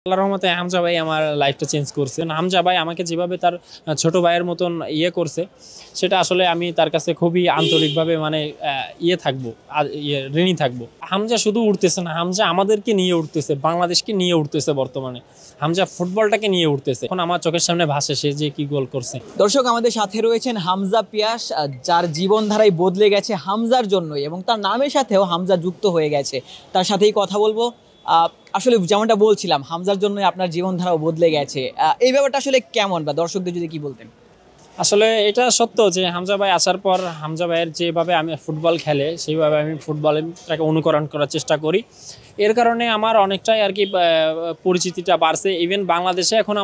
আল্লাহর রহমতে হামজা ভাই আমার লাইফটা চেঞ্জ করছে। হামজা ভাই আমাকে যেভাবে তার ছোট ভাইয়ের মতন করছে, সেটা আসলে আমি তার কাছে খুবই আন্তরিকভাবে থাকবো, ঋণী থাকবো। হামজা শুধু উঠতেছে না, হামজা আমাদেরকে নিয়ে উঠতেছে, বাংলাদেশকে নিয়ে উঠতেছে। বর্তমানে হামজা ফুটবলটাকে নিয়ে উঠতেছে। এখন আমার চোখের সামনে ভাসে সে যে কি গোল করছে। দর্শক, আমাদের সাথে রয়েছেন হামজা পিয়াস, যার জীবনধারাই বদলে গেছে হামজার জন্যই, এবং তার নামের সাথেও হামজা যুক্ত হয়ে গেছে। তার সাথেই কথা বলবো। আসলে যেমনটা বলছিলাম, হামজার জন্যই আপনার জীবনধারাও বদলে গেছে। এই ব্যাপারটা আসলে কেমন, বা দর্শকদের যদি কি বলতেন? আসলে এটা সত্য যে হামজা ভাই আসার পর হামজা ভাইয়ের যেভাবে আমি ফুটবল খেলে, সেইভাবে আমি ফুটবলটাকে অনুকরণ করার চেষ্টা করি। এর কারণে আমার অনেকটাই আর কি পরিচিতিটা বাড়ছে। ইভেন বাংলাদেশে এখন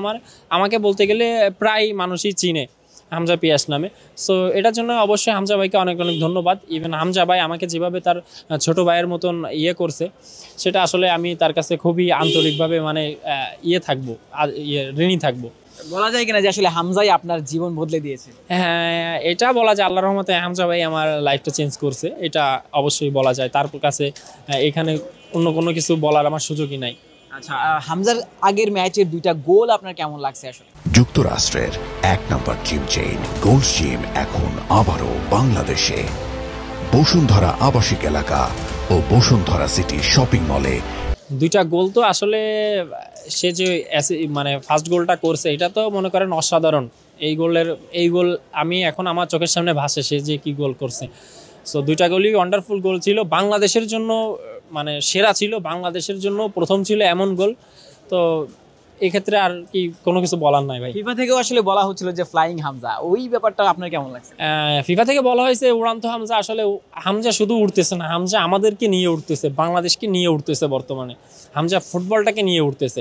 আমাকে বলতে গেলে প্রায় মানুষই চিনে হামজা পিয়াস নামে। সো এটার জন্য অবশ্যই হামজা ভাইকে অনেক অনেক ধন্যবাদ। ইভেন হামজা ভাই আমাকে যেভাবে তার ছোট ভাইয়ের মতন করছে, সেটা আসলে আমি তার কাছে খুবই আন্তরিকভাবে থাকবো, ঋণী থাকবো। বলা যায় কিনা যে আসলে হামজাই আপনার জীবন বদলে দিয়েছে? হ্যাঁ, এটা বলা যায়। আল্লাহর রহমতে হামজা ভাই আমার লাইফটা চেঞ্জ করছে, এটা অবশ্যই বলা যায়। তার কাছে এখানে অন্য কোনো কিছু বলার আমার সুযোগই নাই। আচ্ছা, হামজার আগের ম্যাচের 2টা গোল আপনার কেমন লাগছে? আসলে যুক্তরাষ্ট্রের 1 নম্বর জিম চেইন গোল্ড জিম এখন আবারও বাংলাদেশে। বসুন্ধরা আবাসিক এলাকা ও বসুন্ধরা সিটি শপিং মলে। 2টা গোল তো আসলে সে যে ফার্স্ট গোলটা করছে, এটা তো মনে করেন অসাধারণ। এই গোল আমি এখন আমার চোখের সামনে ভাসে সে যে কি গোল করছে। সো 2টা গোলই ওয়ান্ডারফুল গোল ছিল, বাংলাদেশের জন্য সেরা ছিল, বাংলাদেশের জন্য প্রথম ছিল এমন গোল। তো এই ক্ষেত্রে আর কি কোনো কিছু বলার নাই ভাই। ফিফা থেকেও আসলে বলা হচ্ছিল যে ফ্লাইং হামজা, ওই ব্যাপারটা আপনার কেমন লাগছে? ফিফা থেকে বলা হয়েছে উড়ান্ত হামজা। আসলে হামজা শুধু উঠতেছে না, হামজা আমাদেরকে নিয়ে উঠতেছে, বাংলাদেশকে নিয়ে উঠতেছে। বর্তমানে হামজা ফুটবলটাকে নিয়ে উঠতেছে।